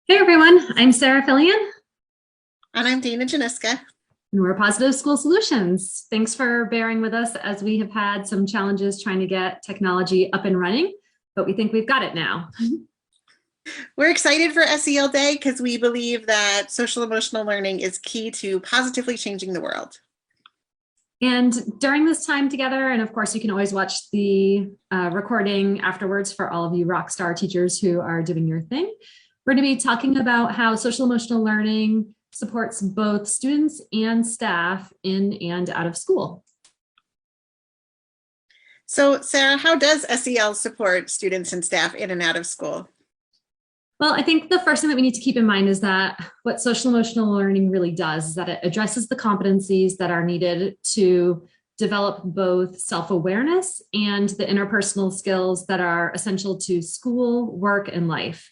Hey everyone, I'm Sarah Fillion, And I'm Dana Janiska. and we're Positive School Solutions. Thanks for bearing with us as we have had some challenges trying to get technology up and running, but we think we've got it now. We're excited for SEL Day because we believe that social emotional learning is key to positively changing the world. And during this time together, and of course, you can always watch the recording afterwards for all of you rock star teachers who are doing your thing. We're going to be talking about how social emotional learning supports both students and staff in and out of school. So, Sarah, how does SEL support students and staff in and out of school? Well, I think the first thing that we need to keep in mind is that what social emotional learning really does is that it addresses the competencies that are needed to develop both self-awareness and the interpersonal skills that are essential to school, work, and life.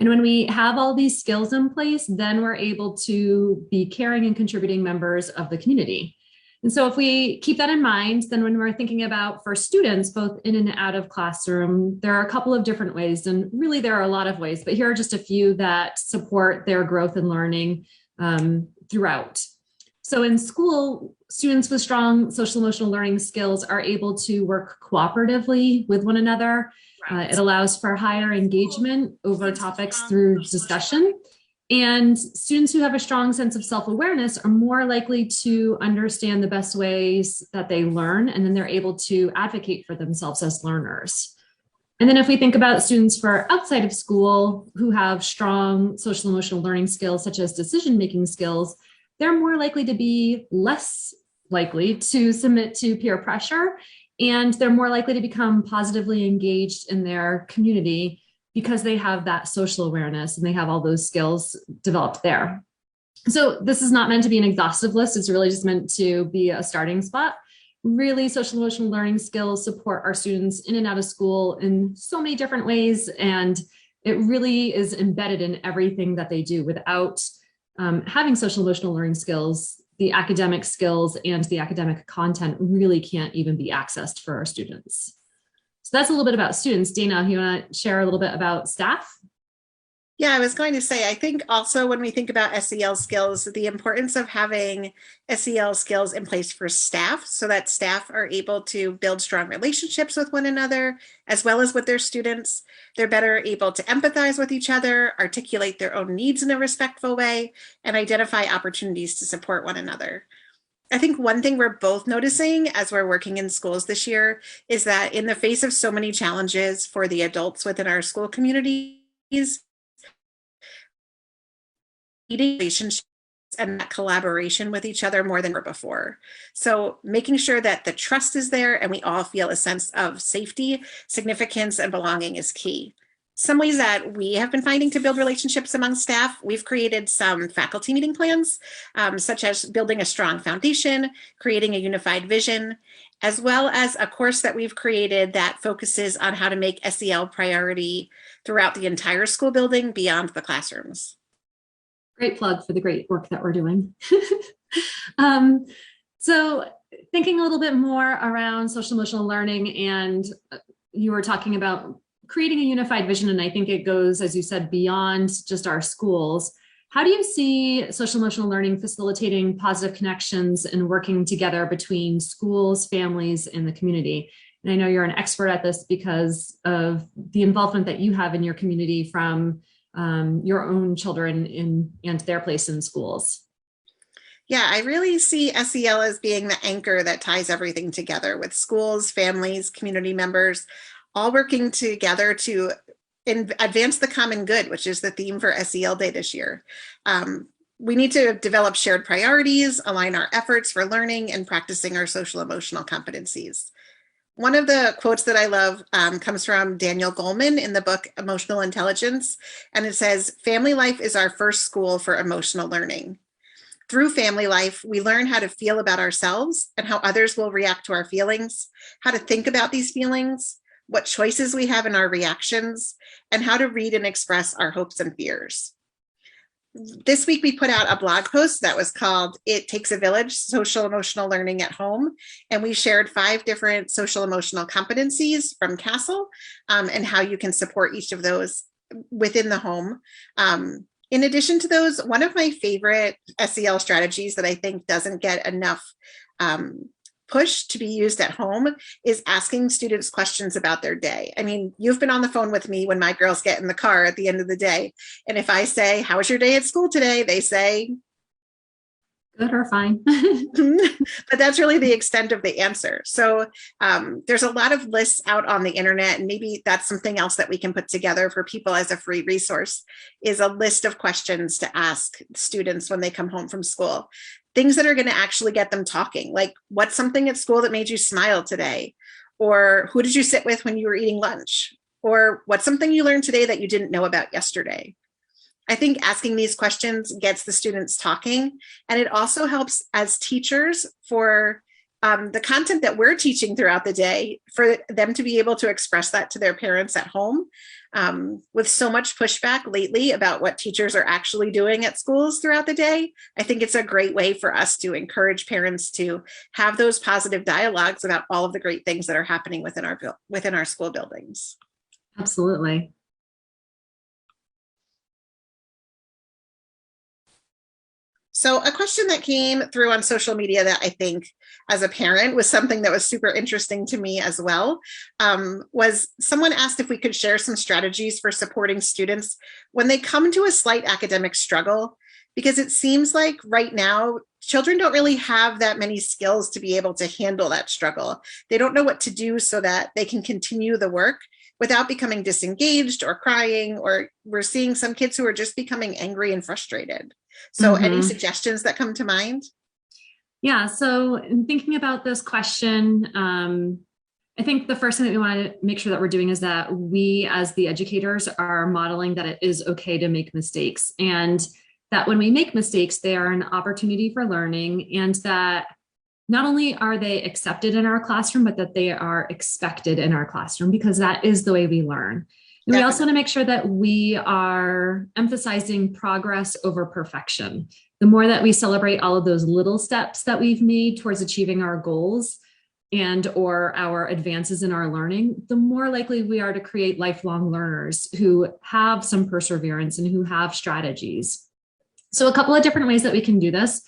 And when we have all these skills in place, then we're able to be caring and contributing members of the community. And so if we keep that in mind, then when we're thinking about for students, both in and out of classroom, there are a couple of different ways, and really there are a lot of ways, but here are just a few that support their growth and learning throughout. So in school, students with strong social emotional learning skills are able to work cooperatively with one another. It allows for higher engagement over topics through discussion. And students who have a strong sense of self-awareness are more likely to understand the best ways that they learn, and then they're able to advocate for themselves as learners. And then if we think about students for outside of school who have strong social emotional learning skills, such as decision-making skills, they're more likely to be less likely to submit to peer pressure, and they're more likely to become positively engaged in their community because they have that social awareness and they have all those skills developed there. So this is not meant to be an exhaustive list. It's really just meant to be a starting spot. Really, social emotional learning skills support our students in and out of school in so many different ways. And it really is embedded in everything that they do. Without having social emotional learning skills, the academic skills and the academic content really can't even be accessed for our students. So that's a little bit about students. Dana, you want to share a little bit about staff? Yeah, I was going to say, I think also when we think about SEL skills, the importance of having SEL skills in place for staff so that staff are able to build strong relationships with one another, as well as with their students. They're better able to empathize with each other, articulate their own needs in a respectful way, and identify opportunities to support one another. I think one thing we're both noticing as we're working in schools this year is that in the face of so many challenges for the adults within our school communities, needing relationships and that collaboration with each other more than ever before. So making sure that the trust is there and we all feel a sense of safety, significance, and belonging is key. Some ways that we have been finding to build relationships among staff, we've created some faculty meeting plans, such as building a strong foundation, creating a unified vision, as well as a course that we've created that focuses on how to make SEL priority throughout the entire school building beyond the classrooms. Great plug for the great work that we're doing. So thinking a little bit more around social emotional learning, and you were talking about creating a unified vision, and I think it goes, as you said, beyond just our schools. How do you see social emotional learning facilitating positive connections and working together between schools, families, and the community? And I know you're an expert at this because of the involvement that you have in your community from your own children and their place in schools. Yeah, I really see SEL as being the anchor that ties everything together with schools, families, community members, all working together to advance the common good, which is the theme for SEL Day this year. We need to develop shared priorities, align our efforts for learning and practicing our social emotional competencies. One of the quotes that I love comes from Daniel Goleman in the book Emotional Intelligence, and it says, "Family life is our first school for emotional learning. Through family life, we learn how to feel about ourselves and how others will react to our feelings, how to think about these feelings, what choices we have in our reactions, and how to read and express our hopes and fears." This week, we put out a blog post that was called "It Takes a Village, Social Emotional Learning at Home." And we shared 5 different social emotional competencies from CASEL and how you can support each of those within the home. In addition to those, one of my favorite SEL strategies that I think doesn't get enough push to be used at home is asking students questions about their day. I mean, you've been on the phone with me when my girls get in the car at the end of the day. And if I say, how was your day at school today? They say, good or fine. but that's really the extent of the answer. So there's a lot of lists out on the internet, and maybe that's something else that we can put together for people as a free resource, is a list of questions to ask students when they come home from school. Things that are going to actually get them talking, like what's something at school that made you smile today? Or who did you sit with when you were eating lunch? Or what's something you learned today that you didn't know about yesterday? I think asking these questions gets the students talking, and it also helps as teachers for the content that we're teaching throughout the day, for them to be able to express that to their parents at home. With so much pushback lately about what teachers are actually doing at schools throughout the day, I think it's a great way for us to encourage parents to have those positive dialogues about all of the great things that are happening within our school buildings. Absolutely. So a question that came through on social media that I think as a parent was something that was super interesting to me as well, was someone asked if we could share some strategies for supporting students when they come to a slight academic struggle, because it seems like right now, children don't really have that many skills to be able to handle that struggle. They don't know what to do so that they can continue the work without becoming disengaged or crying, or we're seeing some kids who are just becoming angry and frustrated. So any suggestions that come to mind? Yeah, so in thinking about this question, I think the first thing that we want to make sure that we're doing is that we as the educators are modeling that it is okay to make mistakes, and that when we make mistakes, they are an opportunity for learning, and that not only are they accepted in our classroom, but that they are expected in our classroom, because that is the way we learn. And we also want to make sure that we are emphasizing progress over perfection. The more that we celebrate all of those little steps that we've made towards achieving our goals and or our advances in our learning, the more likely we are to create lifelong learners who have some perseverance and who have strategies. So a couple of different ways that we can do this.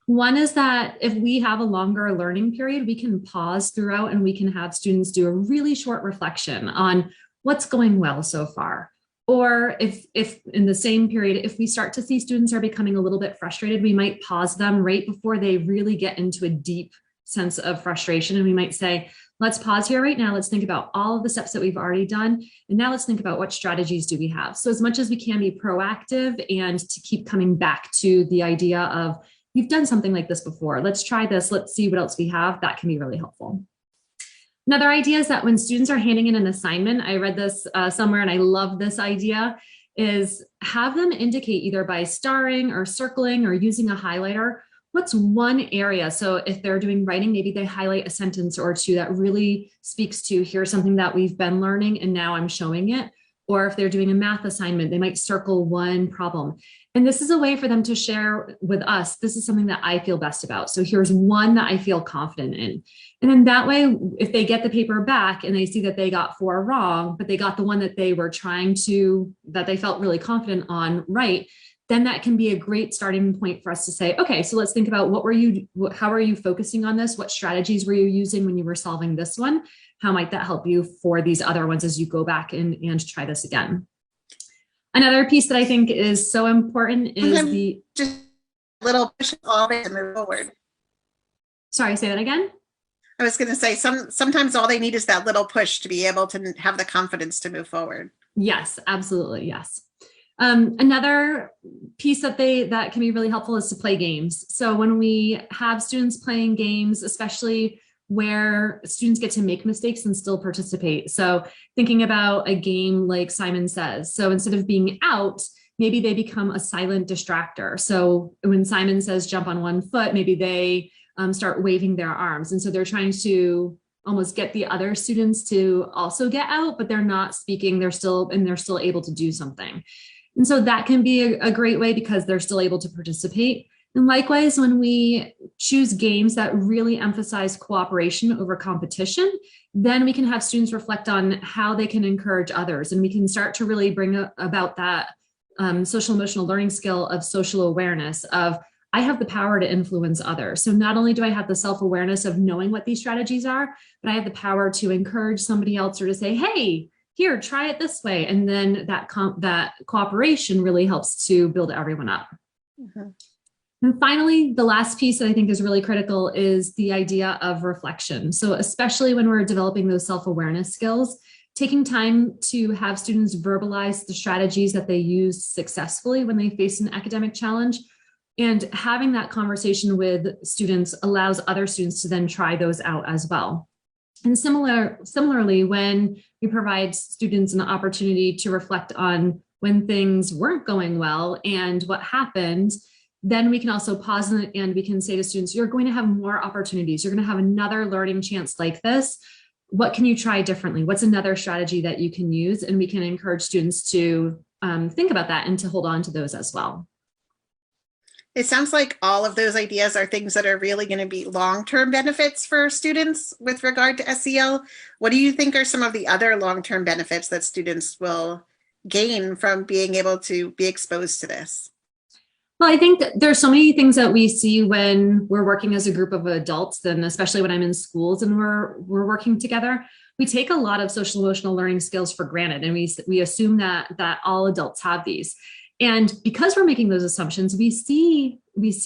One is that if we have a longer learning period, we can pause throughout and we can have students do a really short reflection on what's going well so far. Or if in the same period, if we start to see students are becoming a little bit frustrated, we might pause them right before they really get into a deep sense of frustration. And we might say, let's pause here right now. Let's think about all of the steps that we've already done. And now let's think about what strategies do we have. So as much as we can be proactive and to keep coming back to the idea of, you've done something like this before, let's try this, let's see what else we have, that can be really helpful. Another idea is that when students are handing in an assignment, I read this somewhere and I love this idea, is have them indicate either by starring or circling or using a highlighter, what's one area. So if they're doing writing, maybe they highlight a sentence or two that really speaks to, here's something that we've been learning and now I'm showing it. Or if they're doing a math assignment, they might circle one problem. And this is a way for them to share with us, this is something that I feel best about. So here's one that I feel confident in. And then that way, if they get the paper back and they see that they got 4 wrong, but they got the one that they were that they felt really confident on right, then that can be a great starting point for us to say, okay, so let's think about how are you focusing on this? What strategies were you using when you were solving this one? How might that help you for these other ones as you go back and try this again? Another piece that I think is so important is just a little push all they move forward. Sorry, say that again. I was going to say sometimes all they need is that little push to be able to have the confidence to move forward. Yes, absolutely. Yes. Another piece that can be really helpful is to play games. So when we have students playing games, especially where students get to make mistakes and still participate. So thinking about a game like Simon Says. So instead of being out, maybe they become a silent distractor. So when Simon says jump on one foot, maybe they start waving their arms. And so they're trying to almost get the other students to also get out, but they're not speaking, they're still able to do something. And so that can be a great way because they're still able to participate. And likewise, when we choose games that really emphasize cooperation over competition, then we can have students reflect on how they can encourage others. And we can start to really bring about that social emotional learning skill of social awareness of I have the power to influence others. So not only do I have the self-awareness of knowing what these strategies are, but I have the power to encourage somebody else or to say, hey, here, try it this way. And then that cooperation really helps to build everyone up. Mm-hmm. And finally, the last piece that I think is really critical is the idea of reflection. So especially when we're developing those self-awareness skills, taking time to have students verbalize the strategies that they use successfully when they face an academic challenge, and having that conversation with students allows other students to then try those out as well. And similarly, when we provide students an opportunity to reflect on when things weren't going well and what happened, then we can also pause and we can say to students, you're going to have more opportunities. You're going to have another learning chance like this. What can you try differently? What's another strategy that you can use? And we can encourage students to think about that and to hold on to those as well. It sounds like all of those ideas are things that are really going to be long-term benefits for students with regard to SEL. What do you think are some of the other long-term benefits that students will gain from being able to be exposed to this? Well, I think that there's so many things that we see when we're working as a group of adults, and especially when I'm in schools and we're working together. We take a lot of social emotional learning skills for granted, and we assume that all adults have these. And because we're making those assumptions, we see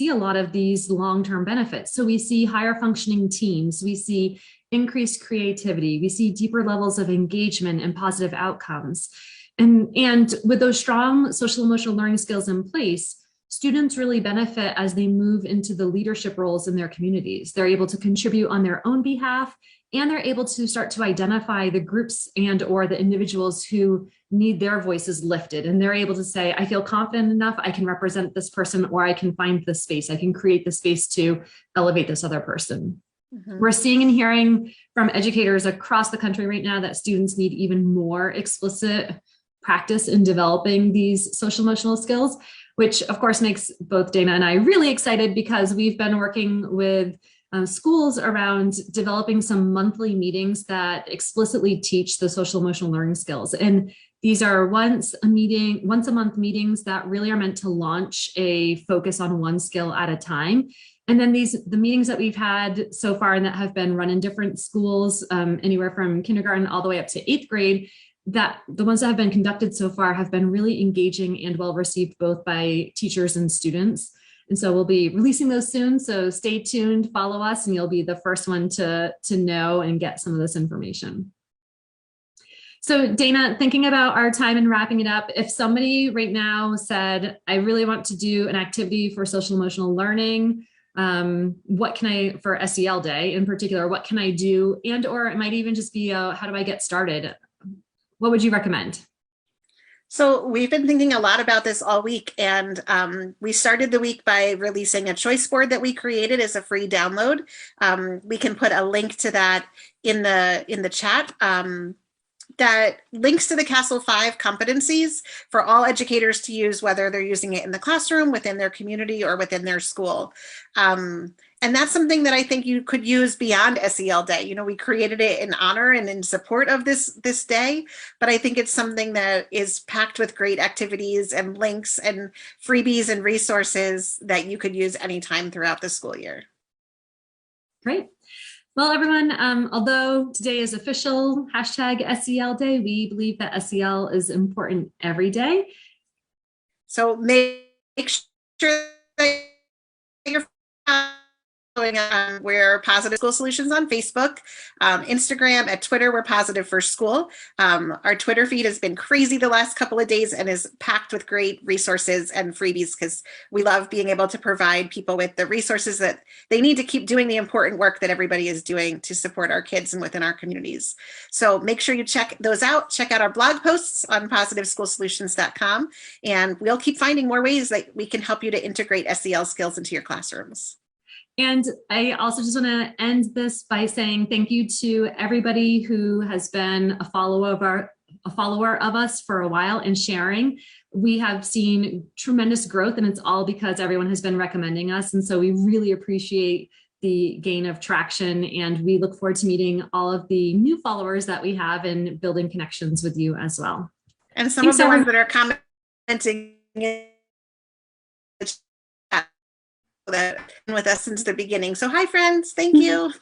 a lot of these long-term benefits. So we see higher functioning teams, we see increased creativity, we see deeper levels of engagement and positive outcomes. And with those strong social emotional learning skills in place, students really benefit as they move into the leadership roles in their communities. They're able to contribute on their own behalf, and they're able to start to identify the groups and or the individuals who need their voices lifted. And they're able to say, I feel confident enough, I can represent this person, or I can find the space, I can create the space to elevate this other person. Mm-hmm. We're seeing and hearing from educators across the country right now that students need even more explicit practice in developing these social emotional skills, which of course makes both Dana and I really excited, because we've been working with schools around developing some monthly meetings that explicitly teach the social emotional learning skills. And these are once a month meetings that really are meant to launch a focus on one skill at a time. And then the meetings that we've had so far and that have been run in different schools, anywhere from kindergarten all the way up to 8th grade, that the ones that have been conducted so far have been really engaging and well received both by teachers and students. And so we'll be releasing those soon. So stay tuned, follow us, and you'll be the first one to know and get some of this information. So Dana, thinking about our time and wrapping it up, if somebody right now said, I really want to do an activity for social emotional learning, what can I, for SEL Day in particular, what can I do? And, or it might even just be, how do I get started? What would you recommend? So we've been thinking a lot about this all week, and we started the week by releasing a choice board that we created as a free download. We can put a link to that in the chat. That links to the Castle 5 competencies for all educators to use, whether they're using it in the classroom, within their community, or within their school. And that's something that I think you could use beyond SEL Day. You know, we created it in honor and in support of this day, but I think it's something that is packed with great activities and links and freebies and resources that you could use anytime throughout the school year. Great. Well, everyone, although today is official #SEL Day, we believe that SEL is important every day. So make sure that you're we're Positive School Solutions on Facebook, Instagram, at Twitter, we're Positive for School. Our Twitter feed has been crazy the last couple of days and is packed with great resources and freebies, because we love being able to provide people with the resources that they need to keep doing the important work that everybody is doing to support our kids and within our communities. So make sure you check those out. Check out our blog posts on positiveschoolsolutions.com, and we'll keep finding more ways that we can help you to integrate SEL skills into your classrooms. And I also just want to end this by saying thank you to everybody who has been a follower of us for a while and sharing. We have seen tremendous growth, and it's all because everyone has been recommending us. And so we really appreciate the gain of traction, and we look forward to meeting all of the new followers that we have and building connections with you as well. And some of the ones that are commenting commenting in the chat that with us since the beginning. So hi friends, thank you.